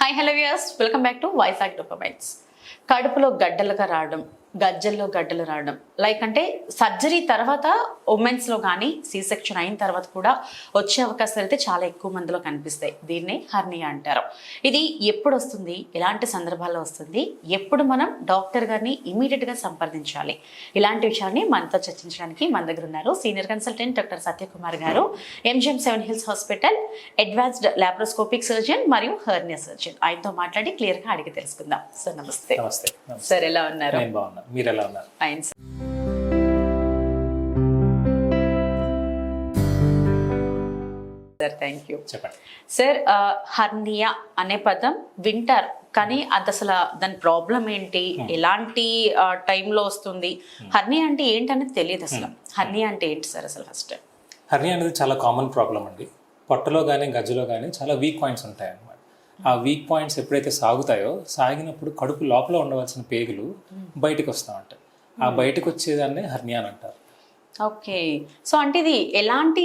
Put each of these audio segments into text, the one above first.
Hi hello viewers, welcome back to Vizag డోపమైట్స్. కడుపులో గడ్డలుగా రావడం, గజ్జల్లో గడ్డలు రావడం, లైక్ అంటే సర్జరీ తర్వాత ఉమెన్స్లో కానీ సి సెక్షన్ అయిన తర్వాత కూడా వచ్చే అవకాశాలు అయితే చాలా ఎక్కువ మందిలో కనిపిస్తాయి. దీన్నే హర్నియా అంటారు. ఇది ఎప్పుడు వస్తుంది, ఎలాంటి సందర్భాల్లో వస్తుంది, ఎప్పుడు మనం డాక్టర్ గారిని ఇమీడియట్గా సంప్రదించాలి, ఇలాంటి విషయాన్ని మనతో చర్చించడానికి మన దగ్గర ఉన్నారు సీనియర్ కన్సల్టెంట్ డాక్టర్ సత్యకుమార్ గారు, MGM 7 hills hospital advanced laparoscopic surgeon మరియు హెర్నియా సర్జన్. ఆయనతో మాట్లాడి క్లియర్గా అడిగి తెలుసుకుందాం. సార్ నమస్తే. నమస్తే సార్ ఎలా ఉన్నారు? మీరు ఎలా ఉన్నారు? Fine sir. Sir thank you. చెప్పండి సార్, హర్నియా అనే పదం వింటారు కానీ అది అసలు దాని ప్రాబ్లం ఏంటి, ఎలాంటి టైంలో వస్తుంది, హర్నియా అంటే ఏంటనేది తెలియదు అసలు. హర్నియా అంటే ఏంటి సార్ అసలు? ఫస్ట్ హర్నియా అనేది చాలా కామన్ ప్రాబ్లం అండి. పొట్టలో కానీ గజ్జలో కానీ చాలా వీక్ పాయింట్స్ ఉంటాయి అన్నమాట. ఆ వీక్ పాయింట్స్ ఎప్పుడైతే సాగుతాయో, సాగినప్పుడు కడుపు లోపల ఉండవలసిన పేగులు బయటకు వస్తూ ఉంటాయి. ఆ బయటకు వచ్చేదాన్ని హర్నియా అని అంటారు. ఓకే. సో అంటే ఇది ఎలాంటి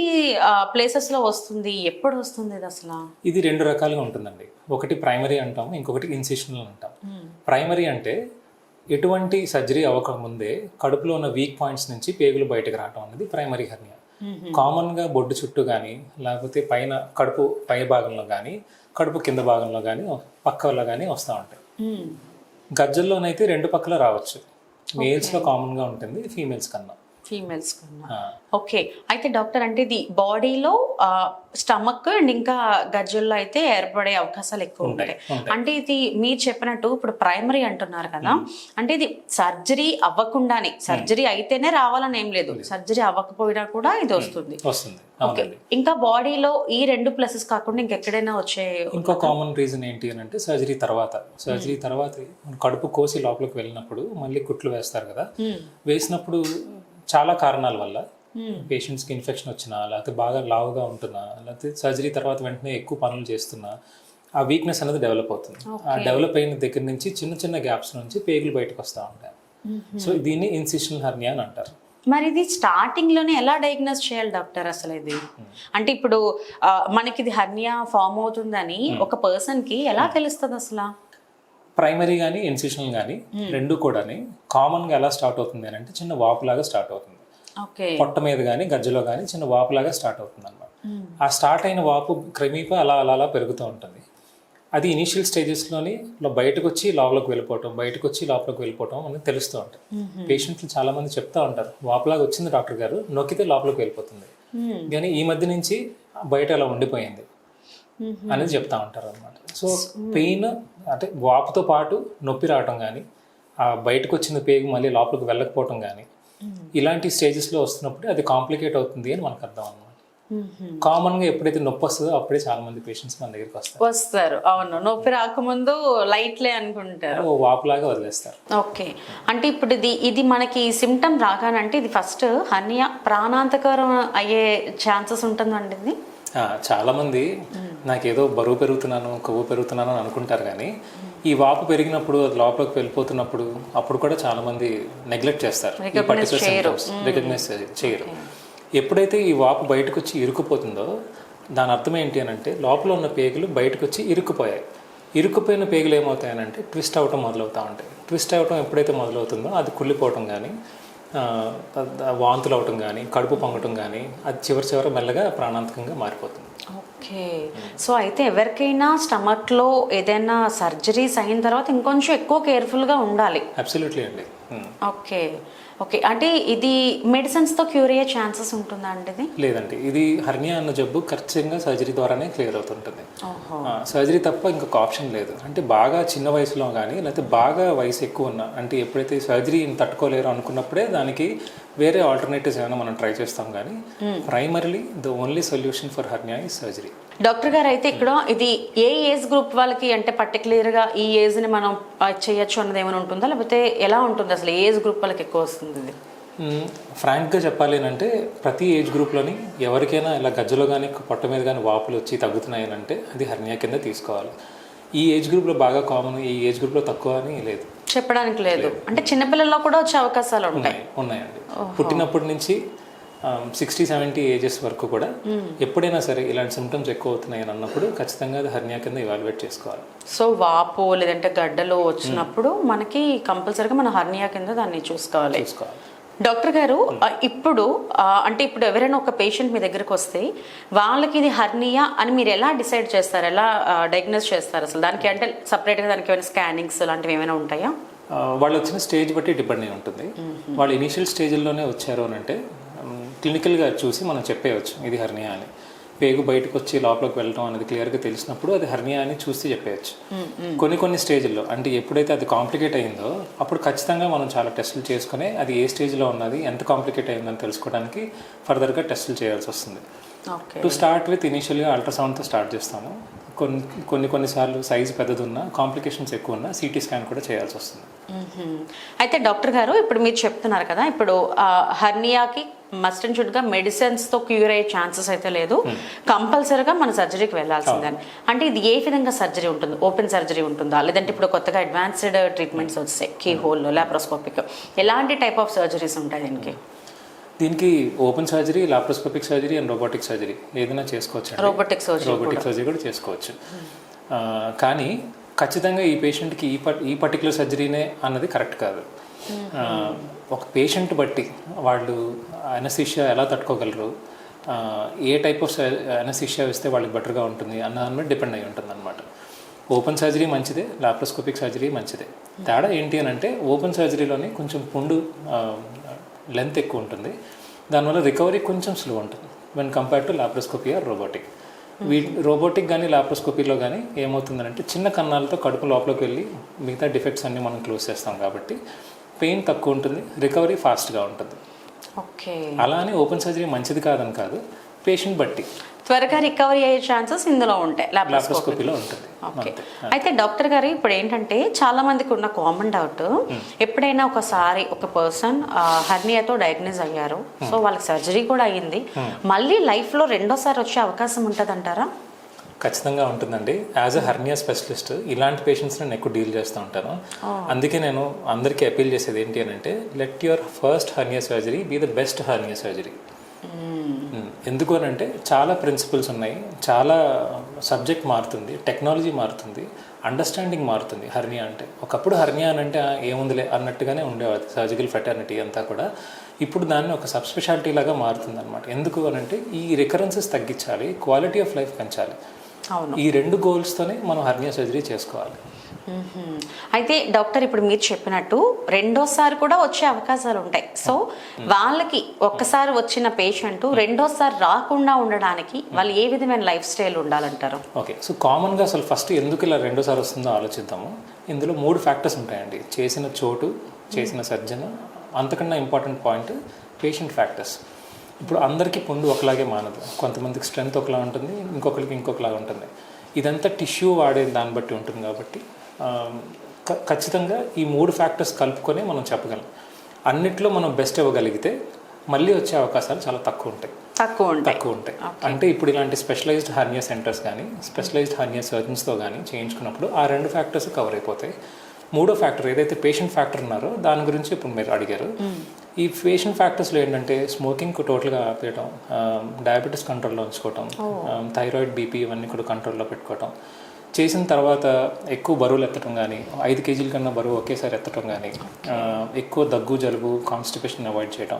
ప్లేసెస్లో వస్తుంది, ఎప్పుడు వస్తుంది ఇది అసలు? ఇది రెండు రకాలుగా ఉంటుందండి. ఒకటి ప్రైమరీ అంటాము, ఇంకొకటి ఇన్సిషనల్ అంటాం. ప్రైమరీ అంటే ఎటువంటి సర్జరీ అవ్వకముందే కడుపులో ఉన్న వీక్ పాయింట్స్ నుంచి పేగులు బయటకు రావడం అనేది ప్రైమరీ హర్నియా. కామన్గా బొడ్డు చుట్టూ కానీ, లేకపోతే పైన కడుపు పై భాగంలో కానీ, కడుపు కింద భాగంలో కానీ, పక్కలో కానీ వస్తూ ఉంటాయి. గజ్జల్లోనైతే రెండు పక్కల రావచ్చు. మేల్స్లో కామన్గా ఉంటుంది, ఫీమేల్స్ కన్నా. ఫీమేల్స్ కన్నా. ఓకే. అయితే డాక్టర్ అంటే ఇది బాడీలో స్టమక్ అండ్ ఇంకా గజ్జల్లో అయితే ఏర్పడే అవకాశాలు ఎక్కువ ఉంటాయి. అంటే ఇది మీరు చెప్పినట్టు ఇప్పుడు ప్రైమరీ అంటున్నారు కదా, అంటే ఇది సర్జరీ అవ్వకుండానే, సర్జరీ అయితేనే రావాలని ఏం లేదు, సర్జరీ అవ్వకపోయినా కూడా ఇది వస్తుంది. ఓకే. ఇంకా బాడీలో ఈ రెండు ప్లేసెస్ కాకుండా ఇంకెక్కడైనా వచ్చే ఇంకో కామన్ రీజన్ ఏంటి అని అంటే సర్జరీ తర్వాత కడుపు కోసి లోపలికి వెళ్ళినప్పుడు మళ్ళీ కుట్లు వేస్తారు కదా, వేసినప్పుడు చాలా కారణాల వల్ల పేషెంట్స్కి ఇన్ఫెక్షన్ వచ్చినా, లేకపోతే బాగా లావుగా ఉంటున్నా, లేకపోతే సర్జరీ తర్వాత వెంటనే ఎక్కువ పనులు చేస్తున్నా ఆ వీక్నెస్ అనేది డెవలప్ అవుతుంది. ఆ డెవలప్ అయిన దగ్గర నుంచి చిన్న చిన్న గ్యాప్స్ నుంచి పేగులు బయటకు వస్తూ ఉంటాయి. సో దీన్ని ఇన్సిషనల్ హర్నియా అని అంటారు. మరి ఇది స్టార్టింగ్ లోనే ఎలా డయాగ్నోస్ చేయాలి డాక్టర్ అసలు? ఇది అంటే ఇప్పుడు మనకి ఇది హర్నియా ఫామ్ అవుతుందని ఒక పర్సన్ కి ఎలా తెలుస్తుంది అసలు? ప్రైమరీ కానీ ఇన్సిషనల్ కానీ రెండు కూడా కామన్గా ఎలా స్టార్ట్ అవుతుంది అని అంటే చిన్న వాపులాగా స్టార్ట్ అవుతుంది. పొట్ట మీద కానీ గజ్జలో కానీ చిన్న వాపులాగా స్టార్ట్ అవుతుంది అన్నమాట. ఆ స్టార్ట్ అయిన వాపు క్రమేపా అలా అలా అలా పెరుగుతూ ఉంటుంది. అది ఇనీషియల్ స్టేజెస్లోని బయటకు వచ్చి లోపలికి వెళ్ళిపోవటం అనేది తెలుస్తూ ఉంటుంది. పేషెంట్లు చాలా మంది చెప్తా ఉంటారు, వాపులాగా వచ్చింది డాక్టర్ గారు, నొక్కితే లోపలికి వెళ్ళిపోతుంది, కానీ ఈ మధ్య నుంచి బయట అలా ఉండిపోయింది అనేది చెప్తా ఉంటారు అనమాట. సో పెయిన్ అంటే వాపుతో పాటు నొప్పి రావటం కానీ, ఆ బయటకు వచ్చిన పేగు మళ్ళీ లోపలికి వెళ్ళకపోవటం కానీ, ఇలాంటి స్టేజెస్లో వస్తున్నప్పుడు అది కాంప్లికేట్ అవుతుంది అని మనకు అర్థం అనమాట. కామన్గా ఎప్పుడైతే నొప్పి వస్తుందో అప్పుడే చాలా మంది పేషెంట్స్ మన దగ్గరికి వస్తారు. అవును, నొప్పి రాకముందు లైట్లే అనుకుంటారు, వాపులాగా వదిలేస్తారు. ఓకే. అంటే ఇప్పుడు ఇది మనకి సిమ్టమ్ రాగానంటే ఇది ఫస్ట్ హర్నియా ప్రాణాంతకరం అయ్యే ఛాన్సెస్ ఉంటుందండి ఇది? చాలా మంది నాకేదో బరువు పెరుగుతున్నాను, కొవ్వు పెరుగుతున్నాను అని అనుకుంటారు, కానీ ఈ వాపు పెరిగినప్పుడు అది లోపలికి వెళ్ళిపోతున్నప్పుడు అప్పుడు కూడా చాలా మంది నెగ్లెక్ట్ చేస్తారు, రికగ్నైజ్ చేయరు. ఎప్పుడైతే ఈ వాపు బయటకు వచ్చి ఇరుక్కుపోతుందో దాని అర్థం ఏంటి అని అంటే లోపల ఉన్న పేగులు బయటకు వచ్చి ఇరుక్కుపోయిన పేగులు ఏమవుతాయనంటే ట్విస్ట్ అవ్వటం మొదలవుతూ ఉంటాయి. ట్విస్ట్ అవ్వటం ఎప్పుడైతే మొదలవుతుందో అది కుళ్ళిపోవటం కానీ, వాంతులు అవటం కానీ, కడుపు పొంగటం కానీ, అది చివరి మెల్లగా ప్రాణాంతకంగా మారిపోతుంది. ఓకే. సో అయితే ఎవరికైనా స్టమక్లో ఏదైనా సర్జరీస్ అయిన తర్వాత ఇంకొంచెం ఎక్కువ కేర్ఫుల్గా ఉండాలి. అబ్సల్యూట్లీ అండి. ఓకే. అంటే ఇది మెడిసిన్స్తో క్యూర్ అయ్యే ఛాన్సెస్ ఉంటుందా అంటే? లేదండి, ఇది హర్నియా అన్న జబ్బు ఖచ్చితంగా సర్జరీ ద్వారానే క్లియర్ అవుతుంటుంది. సర్జరీ తప్ప ఇంకొక ఆప్షన్ లేదు. అంటే బాగా చిన్న వయసులో కానీ, లేకపోతే బాగా వయసు ఎక్కువ ఉన్నా, అంటే ఎప్పుడైతే సర్జరీని తట్టుకోలేరు అనుకున్నప్పుడే దానికి వేరే ఆల్టర్నేటివ్స్ ఏమైనా మనం ట్రై చేస్తాం, కానీ primarily the only solution for hernia is surgery. Doctor గారు అయితే ఇక్కడ ఇది ఏ ఏజ్ గ్రూప్ వాళ్ళకి, అంటే పర్టికులర్గా ఈ ఏజ్ని మనం చేయొచ్చు అన్నది ఏమైనా ఉంటుందా, లేకపోతే ఎలా ఉంటుంది అసలు? ఏజ్ గ్రూప్ వాళ్ళకి ఎక్కువ వస్తుంది ఇది? ఫ్రాంక్గా చెప్పాలి అంటే ప్రతి ఏజ్ గ్రూప్లోని ఎవరికైనా ఇలా గజ్జలో కానీ పొట్ట మీద కానీ వాపులు వచ్చి తగ్గుతున్నాయని అంటే అది హర్నియా కింద తీసుకోవాలి. ఈ ఏజ్ గ్రూప్లో బాగా కామన్, ఈ ఏజ్ గ్రూప్లో తక్కువ అని లేదు, చెప్పడానికి లేదు. అంటే చిన్నపిల్లల్లో కూడా వచ్చే అవకాశాలు ఉన్నాయండి. పుట్టినప్పటి నుంచి 60-70 ఏజెస్ వరకు కూడా ఎప్పుడైనా సరే ఇలాంటి సిమ్టమ్స్ ఎక్కువ అవుతున్నాయి అని అన్నప్పుడు ఖచ్చితంగా అది హెర్నియా కింద ఇవాల్యుయేట్ చేసుకోవాలి. సో వాపు లేదంటే గడ్డలు వచ్చినప్పుడు మనకి కంపల్సరీగా మన హెర్నియా కింద దాన్ని చూసుకోవాలి. డాక్టర్ గారు, ఇప్పుడు ఎవరైనా ఒక పేషెంట్ మీ దగ్గరకు వస్తే వాళ్ళకి ఇది హెర్నియా అని మీరు ఎలా డిసైడ్ చేస్తారు, ఎలా డయాగ్నోస్ చేస్తారు అసలు? దానికి అంటే సపరేట్గా దానికి ఏమైనా స్కానింగ్స్ లాంటివి ఏమైనా ఉంటాయా? వాళ్ళు వచ్చిన స్టేజ్ బట్టి డిపెండ్ అయి ఉంటుంది. వాళ్ళు ఇనీషియల్ స్టేజ్లోనే వచ్చారు అని అంటే క్లినికల్గా చూసి మనం చెప్పేయచ్చు ఇది హెర్నియా అని. పేగు బయటకు వచ్చి లోపలికి వెళ్ళడం అనేది క్లియర్గా తెలిసినప్పుడు అది హెర్నియా అని చూసి చెప్పేయచ్చు. కొన్ని స్టేజ్లో అంటే ఎప్పుడైతే అది కాంప్లికేట్ అయిందో అప్పుడు ఖచ్చితంగా మనం చాలా టెస్టులు చేసుకుని అది ఏ స్టేజ్లో ఉన్నది, ఎంత కాంప్లికేట్ అయిందని తెలుసుకోవడానికి ఫర్దర్గా టెస్టులు చేయాల్సి వస్తుంది. టు స్టార్ట్ విత్ ఇనీషియల్గా అల్ట్రాసౌండ్తో స్టార్ట్ చేస్తాము. కొన్నిసార్లు సైజు పెద్దది ఉన్నా, కాంప్లికేషన్స్ ఎక్కువ ఉన్నా సిటీ స్కాన్ కూడా చేయాల్సి వస్తుంది. అయితే డాక్టర్ గారు, ఇప్పుడు మీరు చెప్తున్నారు కదా, ఇప్పుడు హెర్నియాకి మస్ట్ అండ్ షుడ్గా మెడిసిన్స్తో క్యూర్ అయ్యే ఛాన్సెస్ అయితే లేదు, కంపల్సరీగా మన సర్జరీకి వెళ్ళాల్సిందని. అంటే ఇది ఏ విధంగా సర్జరీ ఉంటుంది? ఓపెన్ సర్జరీ ఉంటుందా, లేదంటే ఇప్పుడు కొత్తగా అడ్వాన్స్డ్ ట్రీట్మెంట్స్ వచ్చాయి, కీ హోల్, లాప్రోస్కోపిక్, ఎలాంటి టైప్ ఆఫ్ సర్జరీస్ ఉంటాయి దీనికి open surgery, laparoscopic surgery and robotic surgery ఏదైనా చేసుకోవచ్చు. రోబోటిక్ సర్జరీ కూడా చేసుకోవచ్చు. కానీ ఖచ్చితంగా ఈ పేషెంట్కి ఈ పర్టికులర్ సర్జరీనే అన్నది కరెక్ట్ కాదు. ఒక పేషెంట్ బట్టి వాళ్ళు అనస్థీషియా ఎలా తట్టుకోగలరు, ఏ టైప్ ఆఫ్ అనస్థీషియా వేస్తే వాళ్ళకి బెటర్గా ఉంటుంది అన్న దాని మీద డిపెండ్ అయి ఉంటుంది అనమాట. ఓపెన్ సర్జరీ మంచిదే, లాప్రోస్కోపిక్ సర్జరీ మంచిదే. తేడా ఏంటి అని అంటే ఓపెన్ సర్జరీలోనే కొంచెం పుండు లెంత్ ఎక్కువ ఉంటుంది, దానివల్ల రికవరీ కొంచెం స్లో ఉంటుంది when compare to laparoscopy are robotic. Robotic కానీ లాప్రోస్కోపీలో కానీ ఏమవుతుందంటే చిన్న కన్నాలతో కడుపు లోపలికి వెళ్ళి మిగతా డిఫెక్ట్స్ అన్నీ మనం క్లోజ్ చేస్తాం కాబట్టి పెయిన్ తక్కువ ఉంటుంది, రికవరీ ఫాస్ట్గా ఉంటుంది. అలా అని ఓపెన్ సర్జరీ మంచిది కాదని కాదు, పేషెంట్ బట్టి త్వరగా రికవరీ అయ్యే ఛాన్సెస్ ఇందులో ఉంటాయి, లాప్రోస్కోపీలో ఉంటుంది. ఓకే. అయితే డాక్టర్ గారు, ఇప్పుడు ఏంటంటే చాలా మందికి ఉన్న కామన్ డౌట్, ఎప్పుడైనా ఒకసారి ఒక పర్సన్ హెర్నియాతో డయాగ్నోస్ అయ్యారు, సో వాళ్ళకి సర్జరీ కూడా అయ్యింది, మళ్ళీ లైఫ్లో రెండోసారి వచ్చే అవకాశం ఉంటుంది అంటారా? ఖచ్చితంగా ఉంటుందండి. యాజ్ అ హెర్నియా స్పెషలిస్ట్ ఇలాంటి పేషెంట్స్ని నేను ఎక్కువ డీల్ చేస్తూ ఉంటాను. అందుకే నేను అందరికీ అపీల్ చేసేది ఏంటి అని అంటే, let your first hernia surgery be the best hernia surgery. ఎందుకు అని అంటే చాలా ప్రిన్సిపల్స్ ఉన్నాయి, చాలా సబ్జెక్ట్ మారుతుంది, టెక్నాలజీ మారుతుంది, అండర్స్టాండింగ్ మారుతుంది. హెర్నియా అంటే ఒకప్పుడు హెర్నియా అని అంటే ఏముందిలే అన్నట్టుగానే ఉండేవాది సర్జికల్ ఫెటర్నిటీ అంతా కూడా. ఇప్పుడు దాన్ని ఒక సబ్ స్పెషాలిటీ లాగా మారుతుంది అనమాట. ఎందుకు అని అంటే ఈ రికరెన్సెస్ తగ్గించాలి, క్వాలిటీ ఆఫ్ లైఫ్ పెంచాలి. ఈ రెండు గోల్స్తోనే మనం హెర్నియా సర్జరీ చేసుకోవాలి. అయితే డాక్టర్, ఇప్పుడు మీరు చెప్పినట్టు రెండోసారి కూడా వచ్చే అవకాశాలు ఉంటాయి. సో వాళ్ళకి ఒక్కసారి వచ్చిన పేషెంట్ రెండోసారి రాకుండా ఉండడానికి వాళ్ళు ఏ విధమైన లైఫ్ స్టైల్ ఉండాలంటారు? ఓకే, సో కామన్గా అసలు ఫస్ట్ ఎందుకు ఇలా రెండోసారి వస్తుందో ఆలోచిద్దాము. ఇందులో 3 ఫ్యాక్టర్స్ ఉంటాయండి. చేసిన చోటు, చేసిన సర్జన్, అంతకన్నా ఇంపార్టెంట్ పాయింట్ పేషెంట్ ఫ్యాక్టర్స్. ఇప్పుడు అందరికీ పుండు ఒకలాగే మానదు, కొంతమందికి స్ట్రెంత్ ఒకలా ఉంటుంది, ఇంకొకరికి ఇంకొకలాగా ఉంటుంది. ఇదంతా టిష్యూ వాడే దాన్ని బట్టి ఉంటుంది కాబట్టి ఖచ్చితంగా ఈ 3 ఫ్యాక్టర్స్ కలుపుకొని మనం చెప్పగలం. అన్నిట్లో మనం బెస్ట్ ఇవ్వగలిగితే మళ్ళీ వచ్చే అవకాశాలు చాలా తక్కువ ఉంటాయి. అంటే ఇప్పుడు ఇలాంటి స్పెషలైజ్డ్ హెర్నియా సెంటర్స్ కానీ స్పెషలైజ్డ్ హెర్నియా సర్జన్స్తో కానీ చేయించుకున్నప్పుడు ఆ 2 ఫ్యాక్టర్స్ కవర్ అయిపోతాయి. 3వ ఫ్యాక్టర్ ఏదైతే పేషెంట్ ఫ్యాక్టర్ ఉన్నారో దాని గురించి ఇప్పుడు మీరు అడిగారు. ఈ పేషెంట్ ఫ్యాక్టర్స్లో ఏంటంటే స్మోకింగ్ టోటల్గా ఆపేయటం, డయాబెటీస్ కంట్రోల్లో ఉంచుకోవటం, థైరాయిడ్, బీపీ ఇవన్నీ కూడా కంట్రోల్లో పెట్టుకోవటం, చేసిన తర్వాత ఎక్కువ బరువులు ఎత్తడం కానీ, 5 కేజీల కన్నా బరువు ఒకేసారి ఎత్తడం కానీ, ఎక్కువ దగ్గు, జలుబు, కాన్స్టిపేషన్ అవాయిడ్ చేయడం,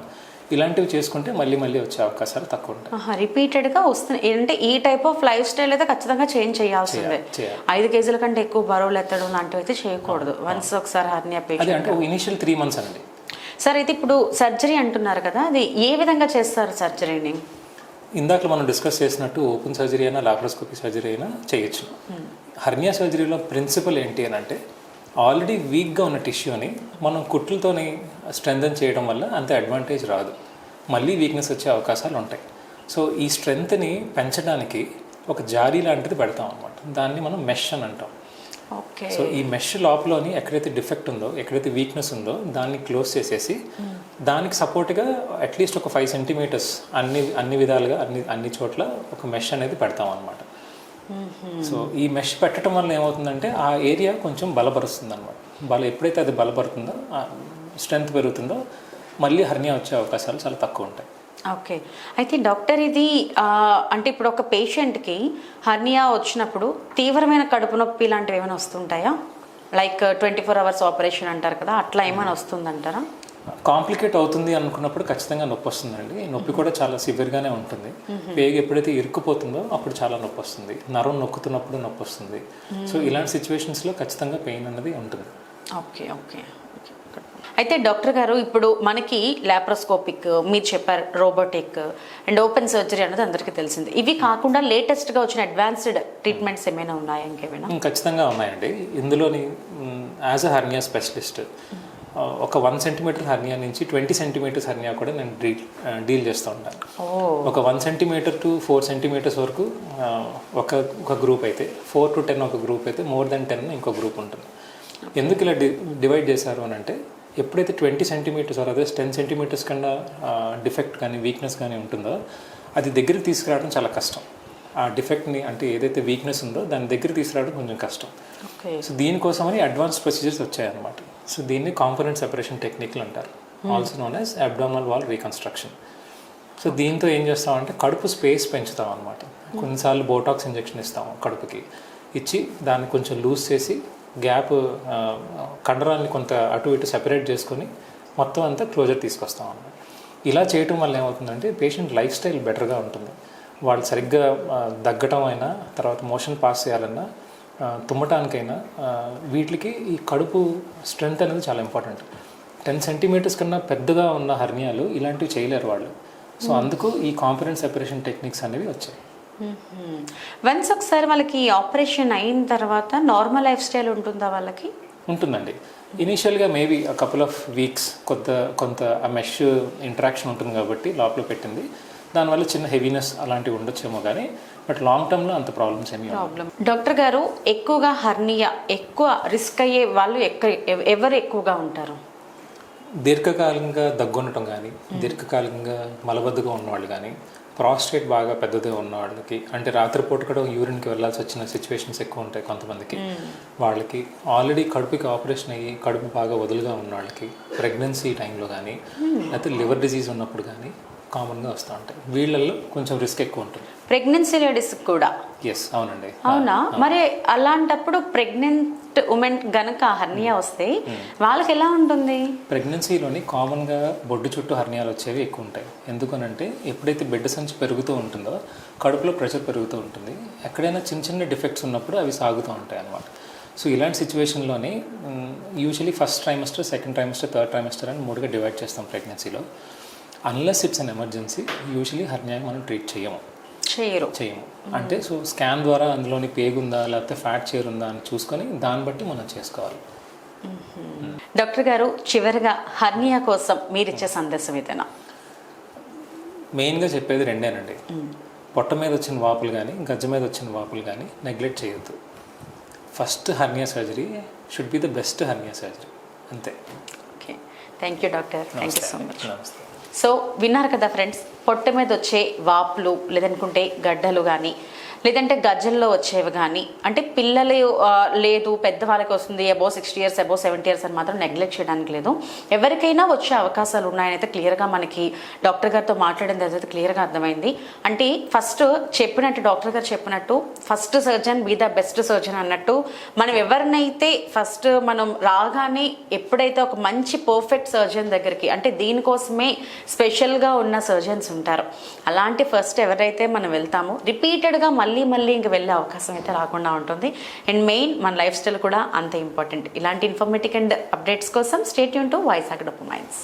ఇలాంటివి చేసుకుంటే మళ్ళీ వచ్చే అవకాశాలు తక్కువ ఉంటాయి. రిపీటెడ్గా వస్తున్నాయి అంటే ఈ టైప్ ఆఫ్ లైఫ్ స్టైల్ అయితే ఖచ్చితంగా చేంజ్ చేయాల్సిందే. 5 కేజీల కంటే ఎక్కువ బరువులు ఎత్తడం లాంటివి అయితే చేయకూడదు. వన్స్ ఒకసారి హెర్నియా పేషెంట్ అంటే ఇనిషియల్ 3 months అండి. సార్, అయితే ఇప్పుడు సర్జరీ అంటున్నారు కదా, అది ఏ విధంగా చేస్తారు సర్జరీని? ఇందాక మనం డిస్కస్ చేసినట్టు ఓపెన్ సర్జరీ అయినా లాప్రోస్కోపీ సర్జరీ అయినా చేయొచ్చు. హెర్నియా సర్జరీలో ప్రిన్సిపల్ ఏంటి అని అంటే, ఆల్రెడీ వీక్గా ఉన్న టిష్యూని మనం కుట్లతోని స్ట్రెంథన్ చేయడం వల్ల అంత అడ్వాంటేజ్ రాదు, మళ్ళీ వీక్నెస్ వచ్చే అవకాశాలు ఉంటాయి. సో ఈ స్ట్రెంగ్త్ని పెంచడానికి ఒక జారీ లాంటిది పెడతాం అనమాట, దాన్ని మనం మెష్ అని అంటాం. సో ఈ మెష్ లోపలని ఎక్కడైతే డిఫెక్ట్ ఉందో, ఎక్కడైతే వీక్నెస్ ఉందో దాన్ని క్లోజ్ చేసేసి దానికి సపోర్ట్గా అట్లీస్ట్ ఒక 5 centimeters అన్ని విధాలుగా అన్ని చోట్ల ఒక మెష్ అనేది పెడతాం అనమాట. సో ఈ మెష్ పెట్టడం వల్ల ఏమవుతుందంటే ఆ ఏరియా కొంచెం బలపరుస్తుంది అనమాట. ఎప్పుడైతే అది బలపడుతుందో, స్ట్రెంగ్త్ పెరుగుతుందో, మళ్ళీ హెర్నియా వచ్చే అవకాశాలు చాలా తక్కువ ఉంటాయి. ఓకే. అయితే డాక్టర్ ఇది అంటే ఇప్పుడు ఒక పేషెంట్కి హర్నియా వచ్చినప్పుడు తీవ్రమైన కడుపు నొప్పి లాంటివి ఏమైనా వస్తుంటాయా? లైక్ 24 hours ఆపరేషన్ అంటారు కదా, అట్లా ఏమైనా వస్తుందంటారా? కాంప్లికేట్ అవుతుంది అనుకున్నప్పుడు ఖచ్చితంగా నొప్పి వస్తుందండి. నొప్పి కూడా చాలా సివియర్గానే ఉంటుంది. పేగు ఎప్పుడైతే ఇరుక్కుపోతుందో అప్పుడు చాలా నొప్పి వస్తుంది. నరం నొక్కుతున్నప్పుడు నొప్పి వస్తుంది. సో ఇలాంటి సిచ్యువేషన్స్లో ఖచ్చితంగా పెయిన్ అన్నది ఉంటుంది. Okay okay. అయితే డాక్టర్ గారు ఇప్పుడు మనకి లాప్రోస్కోపిక్, మీరు చెప్పారు రోబోటిక్ అండ్ ఓపెన్ సర్జరీ అన్నది అందరికీ తెలిసింది. ఇవి కాకుండా లేటెస్ట్గా వచ్చిన అడ్వాన్స్డ్ ట్రీట్మెంట్స్ ఏమైనా ఉన్నాయా ఇంకేమైనా? ఖచ్చితంగా ఉన్నాయండి. ఇందులోని యాజ్ అ హర్నియా స్పెషలిస్ట్ ఒక 1 centimeter హర్నియా నుంచి 20 centimeters హర్నియా కూడా నేను డీల్ చేస్తూ ఉంటాను. ఒక 1 centimeter to 4 centimeters వరకు ఒక గ్రూప్ అయితే, 4 to 10 ఒక గ్రూప్ అయితే, more than 10 ఇంకో గ్రూప్ ఉంటుంది. ఎందుకు ఇలా డివైడ్ చేశారు అని అంటే, ఎప్పుడైతే 20 centimeters అదే 10 centimeters కన్నా డిఫెక్ట్ కానీ వీక్నెస్ కానీ ఉంటుందో అది దగ్గరికి తీసుకురావడం చాలా కష్టం. ఆ డిఫెక్ట్ని అంటే ఏదైతే వీక్నెస్ ఉందో దాని దగ్గర తీసుకురావడం కొంచెం కష్టం. సో దీనికోసమని అడ్వాన్స్ ప్రొసీజర్స్ వచ్చాయన్నమాట. సో దీన్ని కాంపోనెంట్ సెపరేషన్ టెక్నిక్లు అంటారు, also known as abdominal wall reconstruction. So దీంతో ఏం చేస్తామంటే కడుపు స్పేస్ పెంచుతాం అనమాట. కొన్నిసార్లు బోటాక్స్ ఇంజెక్షన్ ఇస్తాము కడుపుకి, ఇచ్చి దాన్ని కొంచెం లూజ్ చేసి గ్యాప్ కండరాన్ని కొంత అటు ఇటు సెపరేట్ చేసుకొని మొత్తం అంతా క్లోజర్ తీసుకొస్తాం అన్నమాట. ఇలా చేయటం వల్ల ఏమవుతుందంటే పేషెంట్ లైఫ్ స్టైల్ బెటర్గా ఉంటుంది. వాళ్ళు సరిగ్గా దగ్గటం అయినా, తర్వాత మోషన్ పాస్ చేయాలన్నా, తుమ్మటానికైనా వీటికి ఈ కడుపు స్ట్రెంగ్త్ అనేది చాలా ఇంపార్టెంట్. 10 centimeters కన్నా పెద్దగా ఉన్న హర్నియాలు ఇలాంటివి చేయలేరు వాళ్ళు. సో అందుకు ఈ కాంపోనెంట్ సెపరేషన్ టెక్నిక్స్ అనేవి వచ్చాయి. వన్స్ ఒకసారి వాళ్ళకి ఆపరేషన్ అయిన తర్వాత నార్మల్ లైఫ్ స్టైల్ ఉంటుందా వాళ్ళకి? ఉంటుందండి. ఇనీషియల్గా మేబీ couple of weeks కొంత ఆ మెష్ ఇంటరాక్షన్ ఉంటుంది కాబట్టి లోపల పెట్టింది, దానివల్ల చిన్న హెవీనెస్ అలాంటివి ఉండొచ్చేమో, కానీ బట్ లాంగ్ టర్మ్లో అంత ప్రాబ్లమ్స్ ఏమీ ప్రాబ్లం. డాక్టర్ గారు ఎక్కువగా హర్నియా ఎక్కువ రిస్క్ అయ్యే వాళ్ళు ఎవరు ఎక్కువగా ఉంటారు? దీర్ఘకాలికంగా దగ్గుండటం కానీ, దీర్ఘకాలికంగా మలబద్ధగా ఉన్నవాళ్ళు కానీ, ప్రాస్టేట్ బాగా పెద్దదే ఉన్న వాళ్ళకి, అంటే రాత్రిపూట కూడా యూరిన్కి వెళ్ళాల్సి వచ్చిన సిచ్యువేషన్స్ ఎక్కువ ఉంటాయి కొంతమందికి, వాళ్ళకి ఆల్రెడీ కడుపుకి ఆపరేషన్ అయ్యి కడుపు బాగా వదులుగా ఉన్న వాళ్ళకి, ప్రెగ్నెన్సీ టైంలో కానీ, లేకపోతే లివర్ డిజీజ్ ఉన్నప్పుడు కానీ కామన్గా వస్తూ ఉంటాయి. వీళ్ళల్లో కొంచెం రిస్క్ ఎక్కువ ఉంటుంది. ప్రెగ్నెన్సీ లేడీస్కి కూడా? ఎస్, అవునండి. అవునా? మరి అలాంటప్పుడు ప్రెగ్నెంట్ ఉమెన్ గనక హర్నియా వస్తే వాళ్ళకి ఎలా ఉంటుంది? ప్రెగ్నెన్సీలోని కామన్గా బొడ్డు చుట్టూ హర్నియాలు వచ్చేవి ఎక్కువ ఉంటాయి. ఎందుకనంటే ఎప్పుడైతే బిడ్డ సంచి పెరుగుతూ ఉంటుందో కడుపులో ప్రెషర్ పెరుగుతూ ఉంటుంది. ఎక్కడైనా చిన్న చిన్న డిఫెక్ట్స్ ఉన్నప్పుడు అవి సాగుతూ ఉంటాయి అన్నమాట. సో ఇలాంటి సిచ్యువేషన్లోని usually first trimester, second trimester, third trimester అని 3గా డివైడ్ చేస్తాం ప్రెగ్నెన్సీలో. Unless it's an emergency usually hernia మనం ట్రీట్ చేయము. అంటే సో స్కాన్ ద్వారా అందులోని పేగుందా లేకపోతే ఫ్యాట్ చేరుందా అని చూసుకొని దాన్ని బట్టి మనం చేసుకోవాలి. డాక్టర్ గారు చివరిగా హర్నియా కోసం మీరు ఇచ్చే సందేశం ఏదైనా? మెయిన్గా చెప్పేది రెండేనండి. పొట్ట మీద వచ్చిన వాపులు కానీ, గజ్జ మీద వచ్చిన వాపులు కానీ నెగ్లెక్ట్ చేయొద్దు. First hernia surgery should be the best hernia surgery, అంతే. Okay, thank you doctor. Thank you so much. నమస్తే. సో విన్నారు కదా ఫ్రెండ్స్, పొట్ట మీద వచ్చే వాపులు లేదనుకుంటే గడ్డలు కానీ, లేదంటే గజ్జల్లో వచ్చేవి కానీ, అంటే పిల్లలు లేదు పెద్దవాళ్ళకి వస్తుంది, అబోవ్ 60 years, అబోవ్ 70 years అని మాత్రం నెగ్లెక్ట్ చేయడానికి లేదు. ఎవరికైనా వచ్చే అవకాశాలు ఉన్నాయని అయితే క్లియర్గా మనకి డాక్టర్ గారితో మాట్లాడిన తర్వాత క్లియర్గా అర్థమైంది. అంటే ఫస్ట్ చెప్పినట్టు డాక్టర్ గారు చెప్పినట్టు first surgeon be the best surgeon అన్నట్టు, మనం ఎవరినైతే ఫస్ట్ మనం రాగానే ఎప్పుడైతే ఒక మంచి పర్ఫెక్ట్ సర్జన్ దగ్గరికి, అంటే దీనికోసమే స్పెషల్గా ఉన్న సర్జన్స్ ఉంటారు, అలాంటి ఫస్ట్ ఎవరైతే మనం వెళ్తామో రిపీటెడ్గా మళ్ళీ ఇంక వెళ్ళే అవకాశం అయితే రాకుండా ఉంటుంది. అండ్ మెయిన్ మన లైఫ్ స్టైల్ కూడా అంత ఇంపార్టెంట్. ఇలాంటి ఇన్ఫర్మేటివ్ అండ్ అప్డేట్స్ కోసం స్టే ట్యూన్ టు వైజాగ్ డోపమైన్స్.